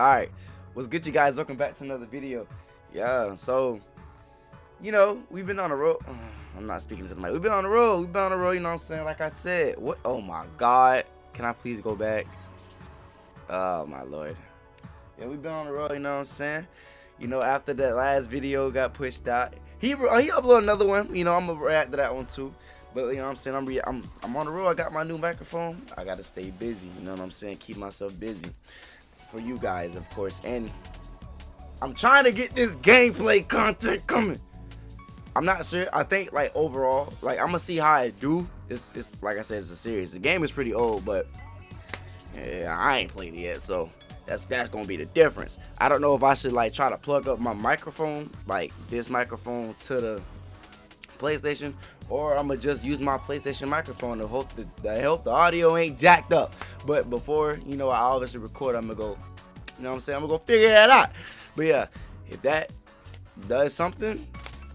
Alright, what's good, you guys? Welcome back to another video. Yeah, so, you know, we've been on the road. I'm not speaking to the mic. We've been on the road. You know what I'm saying? Like I said. What? Oh my God. Can I please go back? Oh my Lord. Yeah, we've been on the road, you know what I'm saying? You know, after that last video got pushed out, he uploaded another one. You know, I'm gonna react to that one too. But you know what I'm saying? I'm on the road. I got my new microphone. I gotta stay busy. You know what I'm saying? Keep myself busy for you guys, of course. And I'm trying to get this gameplay content coming. I'm not sure. I think like overall, like I'm gonna see how I do. It's like I said, it's a series. The game is pretty old, but yeah, I ain't played it yet, so that's gonna be the difference. I don't know if I should like try to plug up my microphone, like this microphone, to the PlayStation, or I'm gonna just use my PlayStation microphone to hope the audio ain't jacked up. But before, you know, I obviously record, I'm gonna go, you know what I'm saying, I'm gonna go figure that out. But yeah, if that does something,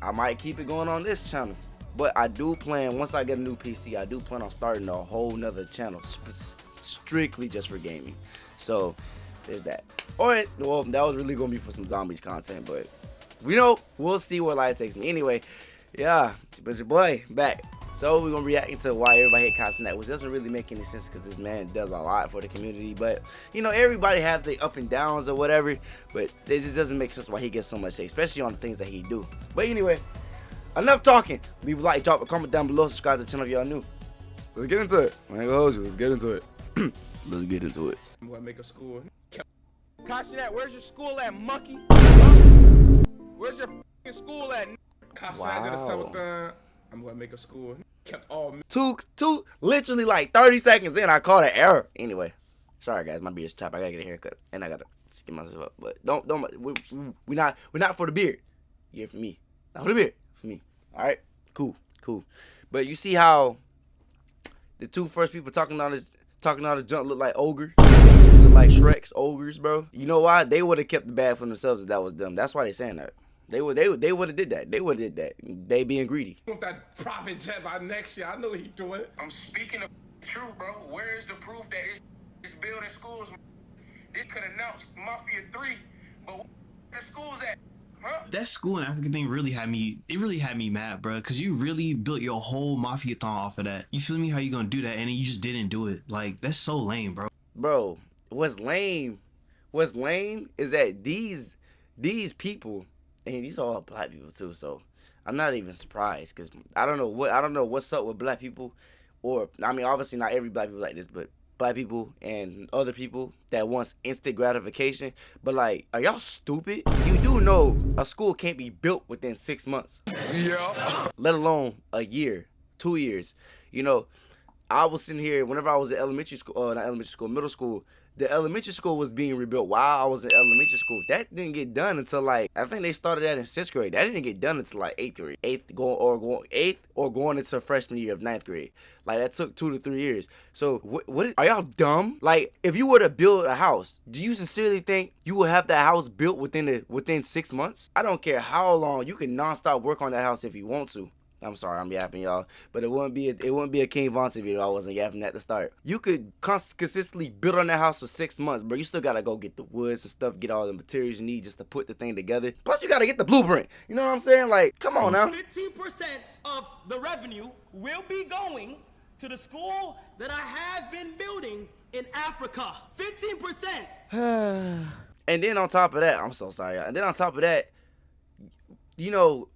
I might keep it going on this channel. But I do plan, once I get a new PC, I do plan on starting a whole nother channel strictly just for gaming. So there's that. Alright, well, that was really gonna be for some zombies content, but we know, we'll see where life takes me. Anyway, yeah, but your boy back. So we're gonna react into why everybody hate Doesnt, which doesn't really make any sense because this man does a lot for the community. But you know, everybody have the up and downs or whatever, but it just doesn't make sense why he gets so much hate, especially on the things that he do. But anyway, enough talking. Leave a like, drop a comment down below, subscribe to the channel if y'all new. Let's get into it. I ain't gonna hold you. Let's get into it. Let's get into it. I'm gonna make a school. Doesnt, where's your school at, monkey? Where's your f***ing school at? Doesnt did a something. I'm gonna make a school. Kept all Two, literally like 30 seconds in, I caught an error. Anyway, sorry guys, my beard's chopped. I gotta get a haircut and I gotta skin myself up. But we not for the beard. You're for me, not for the beard, for me. All right, cool. But you see how the two first people talking all this junk look like ogre, look like Shrek's ogres, bro. You know why? They would have kept the bag for themselves if that was them. That's why they saying that. They would have did that. They would have did that. They being greedy. with that private jet by next year. I know what he doing. I'm speaking the truth, bro. Where is the proof that it's building schools? This could announce Mafia 3, but where the schools at? Huh? That school and African thing really had me, mad, bro, because you really built your whole mafia-thon off of that. You feel me? How you gonna do that and then you just didn't do it? Like, that's so lame, bro. Bro, what's lame is that these people, and these are all black people too, so I'm not even surprised, because I don't know what's up with black people, or I mean obviously not every black people like this, but black people and other people that wants instant gratification. But like, are y'all stupid? You do know a school can't be built within 6 months. Yeah. Let alone a year, 2 years. You know, I was sitting here whenever I was in middle school. The elementary school was being rebuilt while I was in elementary school. That didn't get done until like, I think they started that in 6th grade. That didn't get done until like 8th grade. 8th or going into freshman year of 9th grade. Like that took 2 to 3 years. So what are y'all dumb? Like, if you were to build a house, do you sincerely think you will have that house built within 6 months? I don't care how long. You can nonstop work on that house if you want to. I'm sorry, I'm yapping, y'all, but it wouldn't be a King Von video. I wasn't yapping at the start. You could consistently build on that house for 6 months, but you still gotta go get the woods and stuff, get all the materials you need just to put the thing together. Plus, you gotta get the blueprint. You know what I'm saying? Like, come on now. 15% of the revenue will be going to the school that I have been building in Africa. 15%. And then on top of that, I'm so sorry, y'all. And then on top of that, you know,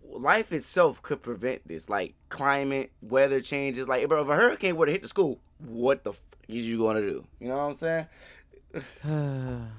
life itself could prevent this, like climate, weather changes. Like, bro, if a hurricane were to hit the school, what the f is you gonna do? You know what I'm saying?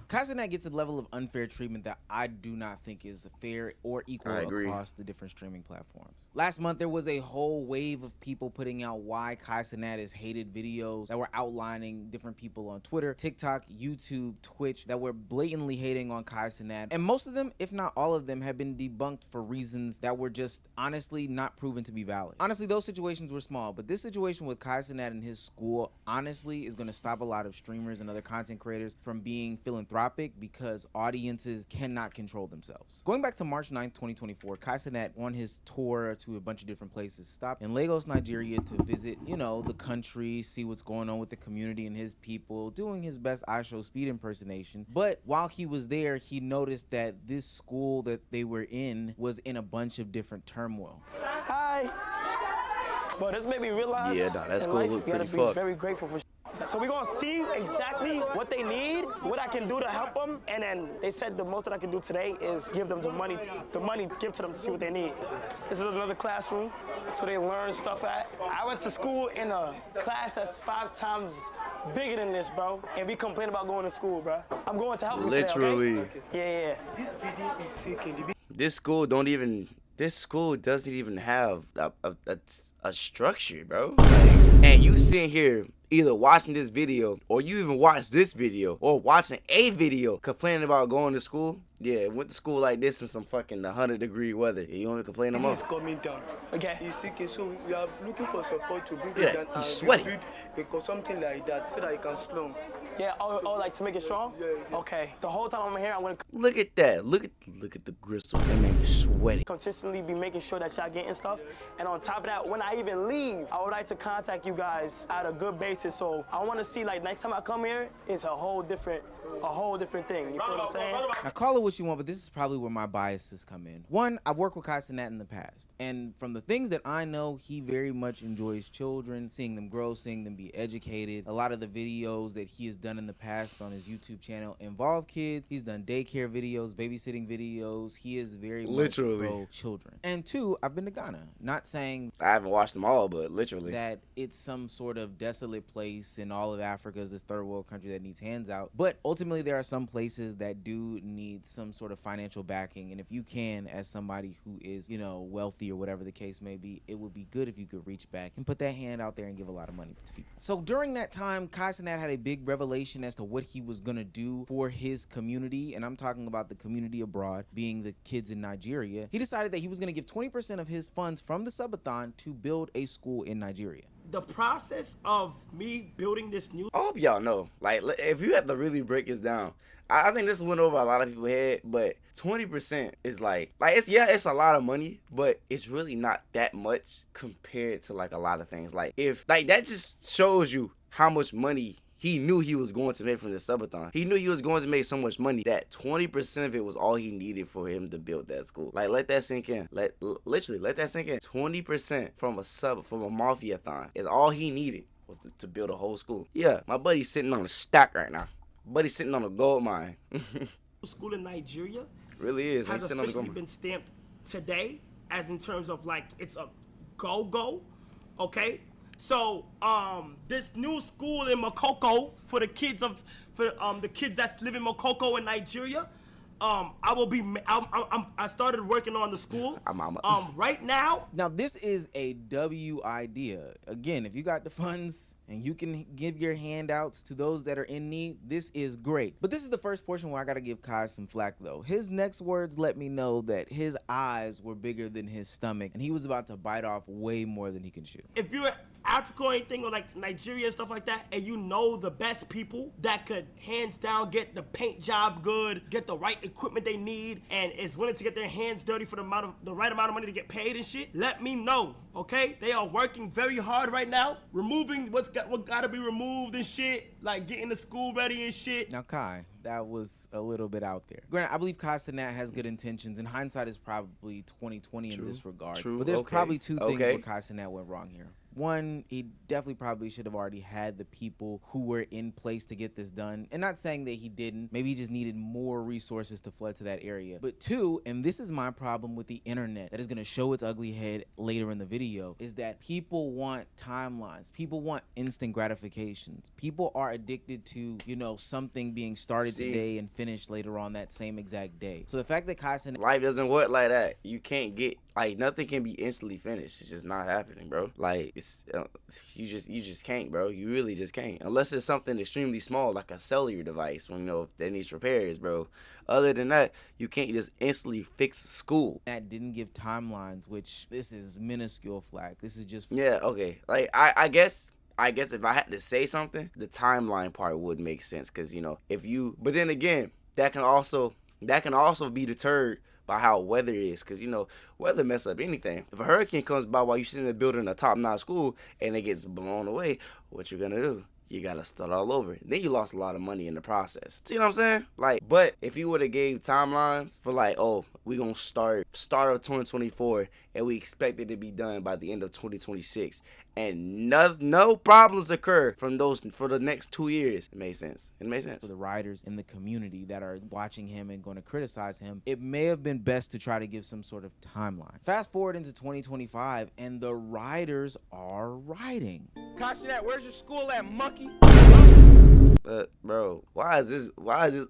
Doesnt gets a level of unfair treatment that I do not think is fair or equal across the different streaming platforms. Last month, there was a whole wave of people putting out why Doesnt is hated videos that were outlining different people on Twitter, TikTok, YouTube, Twitch that were blatantly hating on Doesnt. And most of them, if not all of them, have been debunked for reasons that were just honestly not proven to be valid. Honestly, those situations were small, but this situation with Doesnt and his school honestly is going to stop a lot of streamers and other content creators creators from being philanthropic because audiences cannot control themselves. Going back to March 9th, 2024, Kai Cenat on his tour to a bunch of different places stopped in Lagos, Nigeria to visit, you know, the country, see what's going on with the community and his people, doing his best I Show Speed impersonation. But while he was there, he noticed that this school that they were in was in a bunch of different turmoil. Hi. But this made me realize. Yeah, nah, that school look pretty fucked. Very grateful for. So we're gonna see exactly what they need, what I can do to help them, and then they said the most that I can do today is give them the money give to them to see what they need. This is another classroom, so they learn stuff at. I went to school in a class that's 5 times bigger than this, bro, and we complain about going to school, bro. I'm going to help you today, Literally. okay? Yeah. This building is sick in the This school doesn't even have a structure, bro. And you sitting here either watching this video or you even watch this video or watching a video complaining about going to school. Yeah, went to school like this in some fucking 100-degree weather. You don't even complain no more. It's coming down. Okay. He's sick, so we are looking for support to bring Yeah, it down he's sweating. because something like that so that he can slow. Yeah, oh, like to make it strong? Yeah. Okay. The whole time I'm here, I'm gonna Look at that. Look at the gristle. That man is sweating. consistently be making sure that y'all getting stuff. And on top of that, when I even leave, I would like to contact you guys at a good basis. So I want to see, like, next time I come here, it's a whole different thing. You feel what I'm saying? Now call it what you want, but this is probably where my biases come in. One, I've worked with Kai Cenat in the past, and from the things that I know, he very much enjoys children, seeing them grow, seeing them be educated. A lot of the videos that he has done in the past on his YouTube channel involve kids. He's done daycare videos, babysitting videos. He is very much pro children. And two, I've been to Ghana. Not saying I haven't watched them all, but literally that it's some sort of desolate place in all of Africa, is this third world country that needs hands out. But ultimately, there are some places that do need some sort of financial backing. And if you can, as somebody who is, you know, wealthy or whatever the case may be, it would be good if you could reach back and put that hand out there and give a lot of money to people. So during that time, Kai Cenat had a big revelation as to what he was going to do for his community. And I'm talking about the community abroad, being the kids in Nigeria. He decided that he was going to give 20% of his funds from the subathon to build a school in Nigeria. The process of me building this new I hope y'all know. Like, if you have to really break this down, I think this went over a lot of people's head, but 20% is like it's a lot of money, but it's really not that much compared to like a lot of things. Like, if like that just shows you how much money he knew he was going to make from the subathon. He knew he was going to make so much money that 20% of it was all he needed for him to build that school. Like, let that sink in. Literally let that sink in. 20% from a mafia-thon is all he needed was to build a whole school. Yeah, my buddy's sitting on a stack right now. Buddy's sitting on a gold mine. school in Nigeria Really is. has He's sitting on the officially gold mine. been stamped today, as in terms of like it's a go. Okay. So this new school in Makoko for the kids that live in Makoko in Nigeria, I started working on the school. Right now. Now this is a W idea. Again, if you got the funds and you can give your handouts to those that are in need, this is great. But this is the first portion where I gotta give Kai some flack though. His next words let me know that his eyes were bigger than his stomach and he was about to bite off way more than he can chew. If you're Africa or anything, or like Nigeria and stuff like that, and you know the best people that could hands down get the paint job good, get the right equipment they need, and is willing to get their hands dirty for the right amount of money to get paid and shit, let me know, okay? They are working very hard right now, removing what gotta be removed and shit, like getting the school ready and shit. Now Kai, that was a little bit out there. Granted, I believe Kai Cenat has good intentions, and hindsight is probably 20/20 in this regard. But there's probably two things where Kai Cenat went wrong here. One, he definitely probably should have already had the people who were in place to get this done. And not saying that he didn't. Maybe he just needed more resources to flood to that area. But two, and this is my problem with the internet that is going to show its ugly head later in the video, is that people want timelines. People want instant gratifications. People are addicted to, you know, something being started today and finished later on that same exact day. So the fact that Kai Cenat... Life doesn't work like that. You can't get... Like, nothing can be instantly finished. It's just not happening, bro. Like, it's you just can't, bro. You really just can't. Unless it's something extremely small, like a cellular device, when, you know, if that needs repairs, bro. Other than that, you can't just instantly fix school. That didn't give timelines, which this is minuscule flack. This is just... Yeah, okay. Like, I guess I guess if I had to say something, the timeline part would make sense, because but then again, that can also be deterred by how weather is, because weather mess up anything. If a hurricane comes by while you're sitting in the building a top-notch school and it gets blown away, what you gonna do? You gotta start all over. Then you lost a lot of money in the process. See what I'm saying? But if you would have gave timelines for we gonna start of 2024 and we expect it to be done by the end of 2026, and no problems occur from those for the next 2 years, it made sense. For the riders in the community that are watching him and going to criticize him, it may have been best to try to give some sort of timeline. Fast forward into 2025, and the riders are riding. Kashinat, where's your school at, monkey? But bro, why is this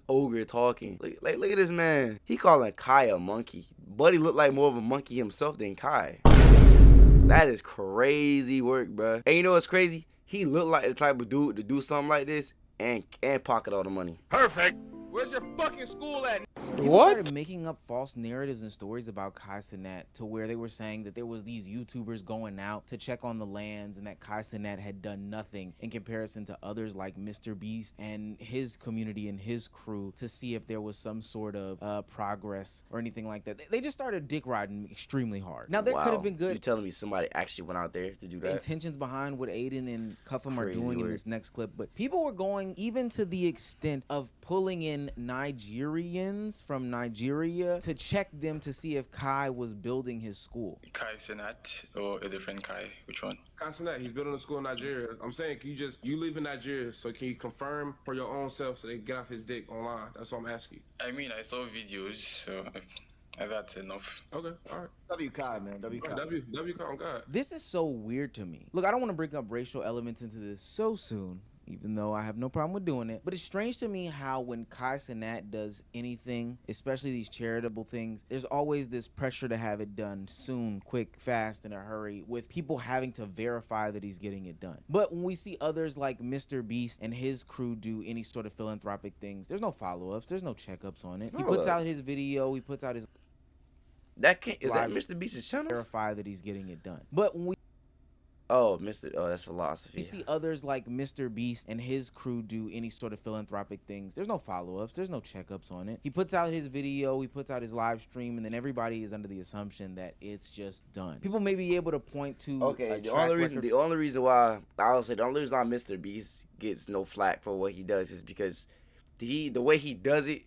ogre talking? Look at this man. He calling Kai a monkey. Buddy looked like more of a monkey himself than Kai. That is crazy work, bro. And you know what's crazy? He looked like the type of dude to do something like this and pocket all the money. Perfect. Where's your fucking school at? People started making up false narratives and stories about Kai Cenat, to where they were saying that there was these YouTubers going out to check on the lands and that Kai Cenat had done nothing in comparison to others like Mr. Beast and his community and his crew to see if there was some sort of progress or anything like that. They just started dick riding extremely hard. Now there could have been good. You telling me somebody actually went out there to do that? Intentions behind what Aiden and Cuffham are doing in this next clip, but people were going even to the extent of pulling in Nigerians from Nigeria to check them to see if Kai was building his school. Kai Cenat or a different Kai? Which one? Kai Cenat, he's building a school in Nigeria. I'm saying, can you live in Nigeria, so can you confirm for your own self so they can get off his dick online? That's what I'm asking you. I mean, I saw videos, so that's enough. Okay, all right. W Kai, man. W Kai. W Kai on God. This is so weird to me. Look, I don't want to bring up racial elements into this so soon, even though I have no problem with doing it. But it's strange to me how when Kai Cenat does anything, especially these charitable things, there's always this pressure to have it done soon, quick, fast, in a hurry, with people having to verify that he's getting it done. But when we see others like Mr. Beast and his crew do any sort of philanthropic things, there's no follow-ups, there's no checkups on it. He puts out his video, he puts out his... Is that Mr. Beast's channel? Verify that he's getting it done. But when we... Oh, that's philosophy. We see others like Mr. Beast and his crew do any sort of philanthropic things. There's no follow-ups. There's no checkups on it. He puts out his video, he puts out his live stream, and then everybody is under the assumption that it's just done. People may be able to point to the only reason why Mr. Beast gets no flack for what he does is because the way he does it,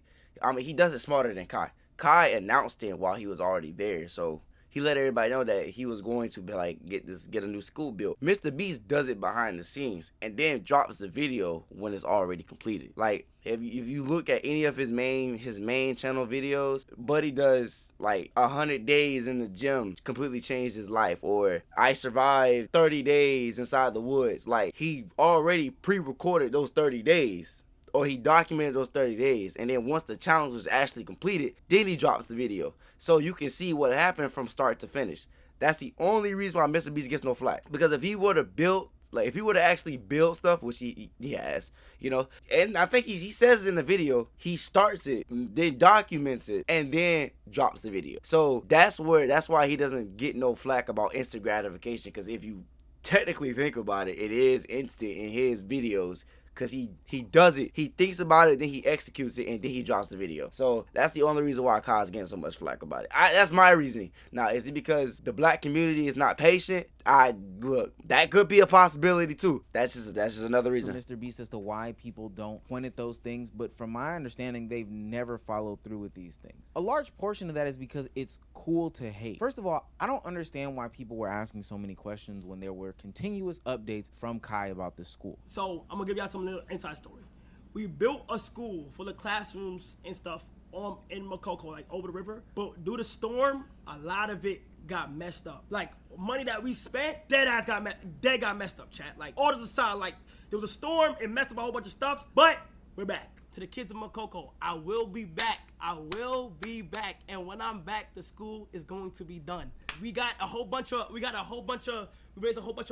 he does it smarter than Kai. Kai announced it while he was already there, so he let everybody know that he was going to get a new school built. Mr. Beast does it behind the scenes and then drops the video when it's already completed. Like if you look at any of his main channel videos, Buddy does 100 days in the gym completely changed his life, or I survived 30 days inside the woods. Like he already pre-recorded those 30 days. Or he documented those 30 days, and then once the challenge was actually completed, then he drops the video. So you can see what happened from start to finish. That's the only reason why Mr. Beast gets no flack. Because if he were to actually build stuff, which he has, and I think he says in the video, he starts it, then documents it, and then drops the video. So that's why he doesn't get no flack about instant gratification, because if you technically think about it, it is instant in his videos. Because he does it, he thinks about it, then he executes it, and then he drops the video. So that's the only reason why Kai's getting so much flack about it. That's my reasoning. Now, is it because the black community is not patient? Look, that could be a possibility too. That's just another reason. Mr. Beast as to why people don't point at those things, but from my understanding, they've never followed through with these things. A large portion of that is because it's cool to hate. First of all, I don't understand why people were asking so many questions when there were continuous updates from Kai about this school. So I'm gonna give y'all some little inside story. We built a school full of classrooms and stuff in Makoko, over the river, but due to storm, a lot of it got messed up. Money that we spent, dead got messed up, chat. Orders aside, there was a storm, it messed up a whole bunch of stuff, but we're back. To the kids of Makoko, I will be back. And when I'm back, the school is going to be done. We raised a whole bunch of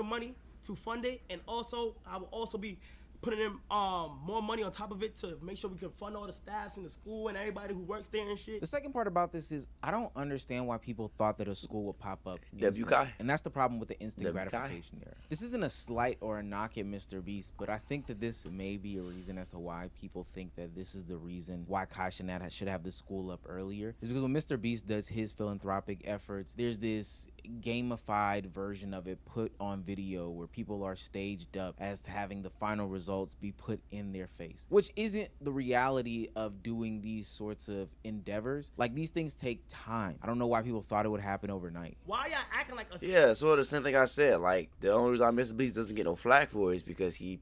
money to fund it, and also I will also be putting in more money on top of it to make sure we can fund all the staffs in the school and everybody who works there and shit. The second part about this is I don't understand why people thought that a school would pop up WK. And that's the problem with the instant WK. gratification there. This isn't a slight or a knock at Mr. Beast, but I think that this may be a reason as to why people think that this is the reason why Kai Cenat should have the school up earlier. Is because when Mr. Beast does his philanthropic efforts, there's this gamified version of it put on video where people are staged up as to having the final results be put in their face, which isn't the reality of doing these sorts of endeavors. Like, these things take time. I don't know why people thought it would happen overnight. Why y'all acting like a... Yeah, so the same thing I said. Like, the only reason Mr. Beast doesn't get no flack for it is because he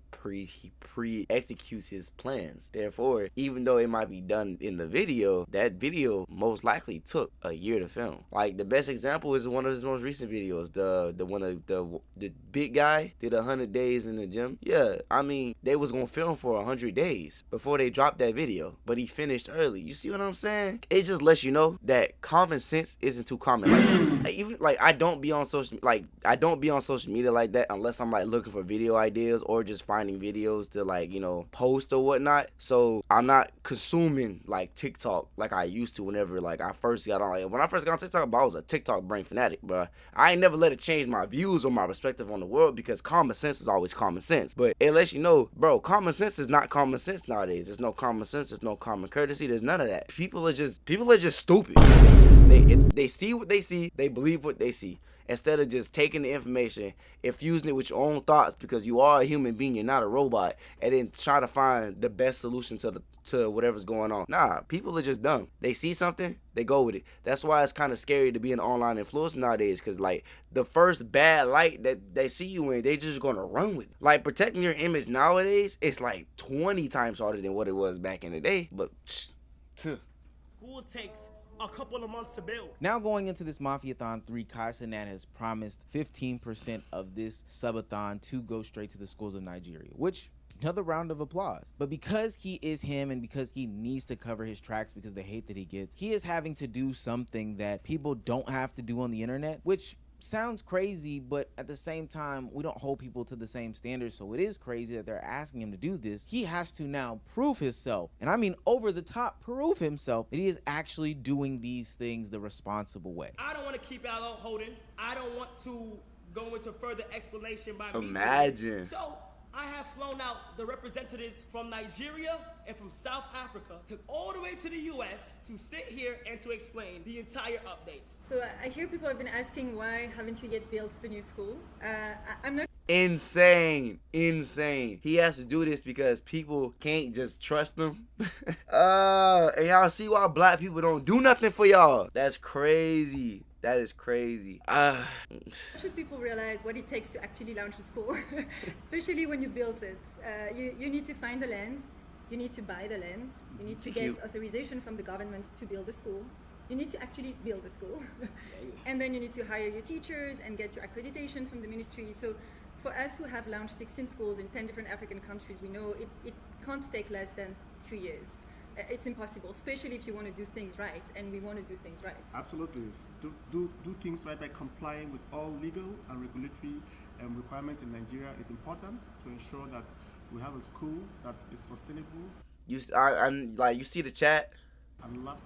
pre-executes his plans. Therefore, even though it might be done in the video, that video most likely took a year to film. Like, the best example is one of his most recent videos. The big guy did 100 days in the gym. Yeah, I mean, they was gonna film for 100 days before they dropped that video, but he finished early. You see what I'm saying? It just lets you know that common sense isn't too common. Like I don't be on social media like that unless I'm like looking for video ideas or just finding videos to like, you know, post or whatnot. So I'm not consuming like TikTok like I used to whenever like I first got on. Like, when I first got on TikTok, I was a TikTok brain fanatic, bro. I ain't never let it change my views or my perspective on the world because common sense is always common sense. But it lets you know, bro, common sense is not common sense nowadays. There's no common sense. There's no common courtesy. There's none of that. People are just stupid. They see what they see. They believe what they see. Instead of just taking the information, infusing it with your own thoughts because you are a human being, you're not a robot, and then try to find the best solution to whatever's going on. Nah, people are just dumb. They see something, they go with it. That's why it's kind of scary to be an online influencer nowadays, because like the first bad light that they see you in, they just gonna run with it. Like, protecting your image nowadays, it's like 20 times harder than what it was back in the day. But school takes a couple of months to build. Now going into this Mafiathon 3, Kai Cenat has promised 15% of this subathon to go straight to the schools of Nigeria, which, another round of applause. But because he is him and because he needs to cover his tracks because of the hate that he gets, he is having to do something that people don't have to do on the internet, which sounds crazy, but at the same time, we don't hold people to the same standards, so it is crazy that they're asking him to do this. He has to now prove himself, and I mean over the top prove himself, that he is actually doing these things the responsible way. I don't want to keep y'all holding. I don't want to go into further explanation by me. imagine. So I have flown out the representatives from Nigeria and from South Africa to all the way to the US to sit here and to explain the entire updates. So I hear people have been asking, why haven't you yet built the new school? I'm not Insane. He has to do this because people can't just trust him. And y'all see why black people don't do nothing for y'all. That's crazy. That is crazy. Should people realize what it takes to actually launch a school, especially when you build it? You need to find the land, you need to buy the land, you need to get authorization from the government to build a school. You need to actually build a school. And then you need to hire your teachers and get your accreditation from the ministry. So for us who have launched 16 schools in 10 different African countries, we know it can't take less than 2 years. It's impossible, especially if you want to do things right, and we want to do things right. Absolutely. Do things right by complying with all legal and regulatory requirements in Nigeria is important to ensure that we have a school that is sustainable. You see the chat? And last,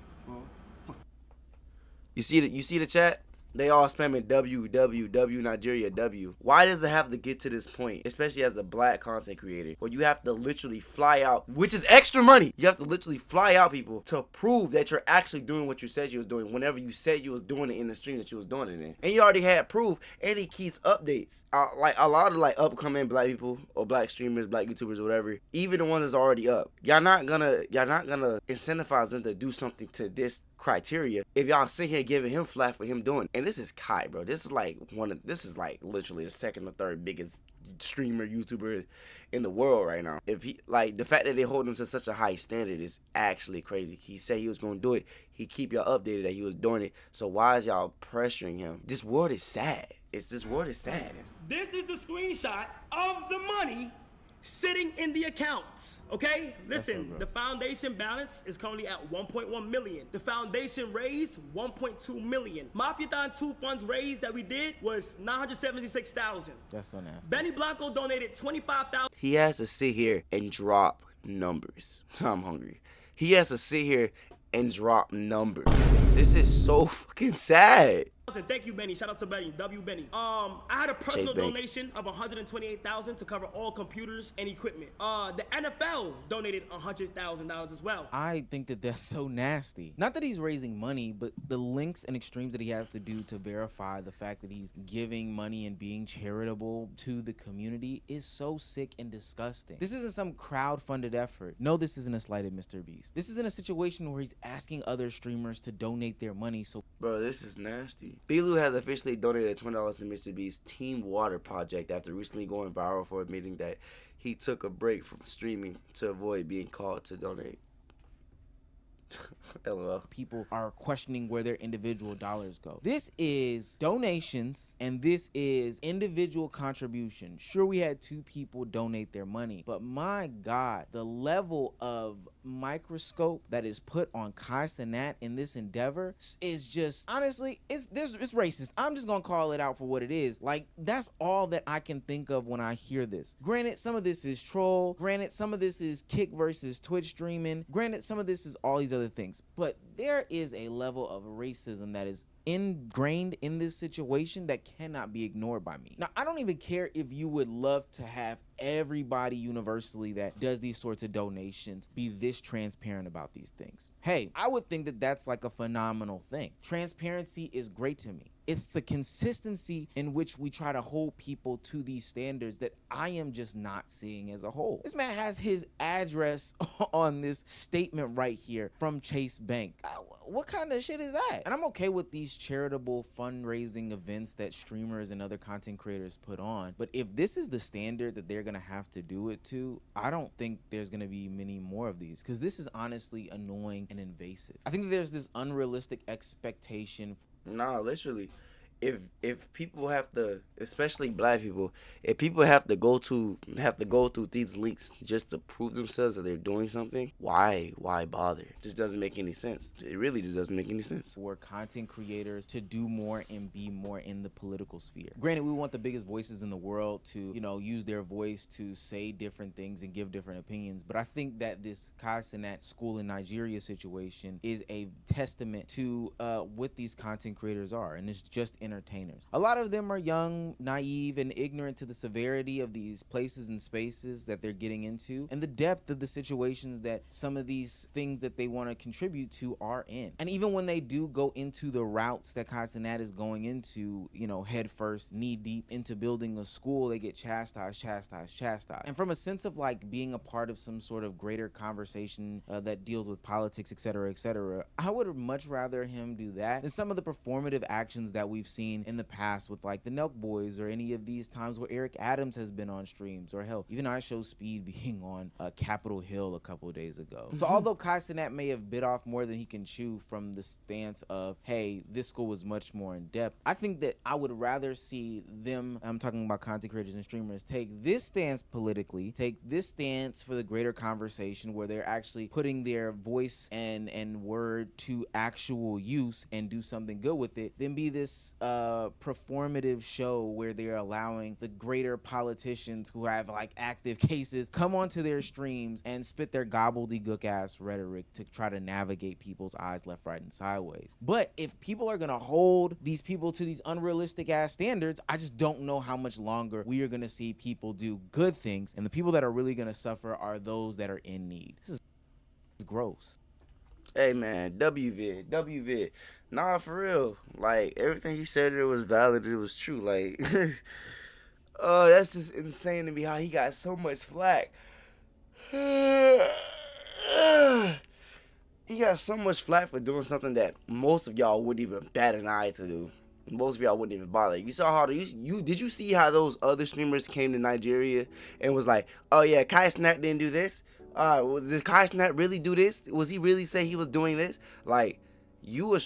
you see the chat? They all spamming W Nigeria W. Why does it have to get to this point, especially as a black content creator, where you have to literally fly out, which is extra money? You have to literally fly out people to prove that you're actually doing what you said you was doing whenever you said you was doing it in the stream that you was doing it in. And you already had proof, and he keeps updates. Like a lot of like upcoming black people or black streamers, black YouTubers or whatever, even the ones that's already up, y'all not gonna incentivize them to do something to this criteria if y'all sit here giving him flack for him doing. And this is Kai, bro. This is like literally the second or third biggest streamer YouTuber in the world right now. If he, like, the fact that they hold him to such a high standard is actually crazy. He said he was gonna do it. He keep y'all updated that he was doing it. So why is y'all pressuring him? This world is sad. This world is sad. This is the screenshot of the money sitting in the account. Okay, listen, the foundation balance is currently at 1.1 million. The foundation raised 1.2 million. Mafiathon 2 funds raised that we did was 976,000. That's so nasty. Benny Blanco donated 25,000. He has to sit here and drop numbers. I'm hungry. He has to sit here and drop numbers. This is so fucking sad. Thank you, Benny. Shout out to Benny. W. Benny. I had a personal donation of 128,000 to cover all computers and equipment. The NFL donated $100,000 as well. I think that that's so nasty. Not that he's raising money, but the links and extremes that he has to do to verify the fact that he's giving money and being charitable to the community is so sick and disgusting. This isn't some crowd-funded effort. No, this isn't a slight at Mr. Beast. This isn't a situation where he's asking other streamers to donate their money. So, bro, this is nasty. Belu has officially donated $20 to Mr. Beast's Team Water project after recently going viral for admitting that he took a break from streaming to avoid being called to donate. LOL. People are questioning where their individual dollars go. This is donations and this is individual contribution. Sure, we had 2 people donate their money, but my God, the level of microscope that is put on Kai Cenat in this endeavor is just, honestly, it's racist. I'm just gonna call it out for what it is. Like, that's all that I can think of when I hear this. Granted, some of this is troll. Granted, some of this is Kick versus Twitch streaming. Granted, some of this is all these other things, but there is a level of racism that is ingrained in this situation that cannot be ignored by me. Now, I don't even care if you would love to have everybody universally that does these sorts of donations be this transparent about these things. Hey, I would think that that's like a phenomenal thing. Transparency is great to me. It's the consistency in which we try to hold people to these standards that I am just not seeing as a whole. This man has his address on this statement right here from Chase Bank. What kind of shit is that? And I'm okay with these charitable fundraising events that streamers and other content creators put on, but if this is the standard that they're gonna have to do it to, I don't think there's gonna be many more of these, because this is honestly annoying and invasive. I think that there's this unrealistic expectation. Nah, literally, if people have to, especially black people, if people have to go through these links just to prove themselves that they're doing something, why bother? It just doesn't make any sense. It really just doesn't make any sense. For content creators to do more and be more in the political sphere. Granted, we want the biggest voices in the world to, use their voice to say different things and give different opinions, but I think that this Kai Cenat school in Nigeria situation is a testament to what these content creators are, and it's just entertainers. A lot of them are young, naive, and ignorant to the severity of these places and spaces that they're getting into and the depth of the situations that some of these things that they want to contribute to are in. And even when they do go into the routes that Kai Cenat is going into, head first, knee deep into building a school, they get chastised. And from a sense of like being a part of some sort of greater conversation that deals with politics, etc., I would much rather him do that than some of the performative actions that we've seen in the past with like the Nelk Boys, or any of these times where Eric Adams has been on streams, or hell, even I Show Speed being on Capitol Hill a couple of days ago. So although Kai Cenat may have bit off more than he can chew from the stance of, hey, this school was much more in depth, I think that I would rather see them, I'm talking about content creators and streamers, take this stance politically, take this stance for the greater conversation where they're actually putting their voice and word to actual use and do something good with it, than be this performative show where they're allowing the greater politicians who have like active cases come onto their streams and spit their gobbledygook ass rhetoric to try to navigate people's eyes left, right, and sideways. But if people are gonna hold these people to these unrealistic ass standards, I just don't know how much longer we are gonna see people do good things, and the people that are really gonna suffer are those that are in need. This is gross. Hey man, WVid. Nah, for real. Like, everything he said, it was valid, it was true. Like, oh, that's just insane to me how he got so much flack. He got so much flack for doing something that most of y'all wouldn't even bat an eye to do. Most of y'all wouldn't even bother. You saw how did you see how those other streamers came to Nigeria and was like, oh yeah, Kai Cenat didn't do this? Did Kai Cenat really do this? Was he really say he was doing this? Like, you're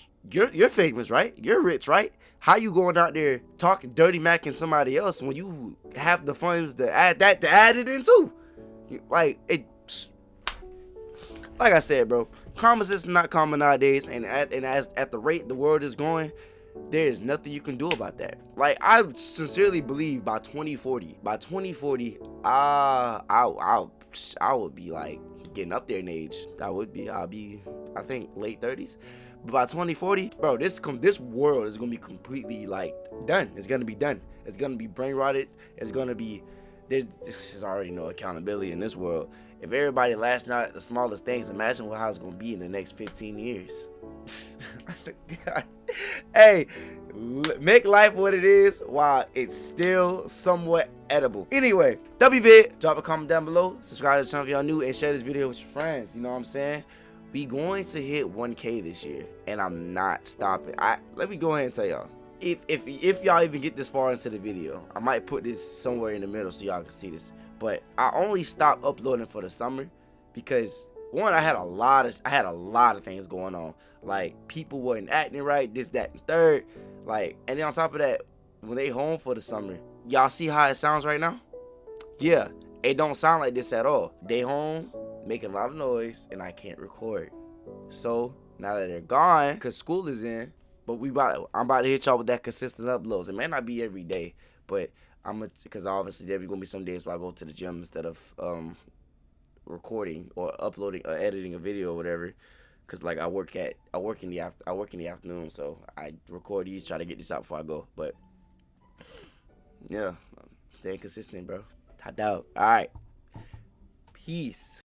famous, right? You're rich, right? How you going out there talking dirty macking somebody else when you have the funds to add it in too? Like it. Like I said, bro, karma's just not common nowadays, and as at the rate the world is going, there is nothing you can do about that. Like, I sincerely believe by 2040, I would be like getting up there in age. I'll be, I think, late 30s. But by 2040, bro, this world is gonna be completely like done. It's gonna be done. It's gonna be brain rotted. It's gonna be there's already no accountability in this world. If everybody lashing out at the smallest things, imagine how it's gonna be in the next 15 years. Hey, make life what it is while it's still somewhat edible. Anyway, WVid, drop a comment down below, subscribe to the channel if y'all new, and share this video with your friends. You know what I'm saying? We going to hit 1K this year, and I'm not stopping. Let me go ahead and tell y'all. If y'all even get this far into the video, I might put this somewhere in the middle so y'all can see this. But I only stopped uploading for the summer because one, I had a lot of things going on. Like, people wasn't acting right, this, that, and third. Like, and then on top of that, when they home for the summer, y'all see how it sounds right now? Yeah, it don't sound like this at all. They home, making a lot of noise, and I can't record. So now that they're gone, cause school is in, but I'm about to hit y'all with that consistent uploads. It may not be every day, but because obviously there's gonna be some days where I go to the gym instead of recording or uploading or editing a video or whatever. Cause like I work in the afternoon, so I record these, try to get this out before I go. But yeah, staying consistent, bro. Top out. All right, peace.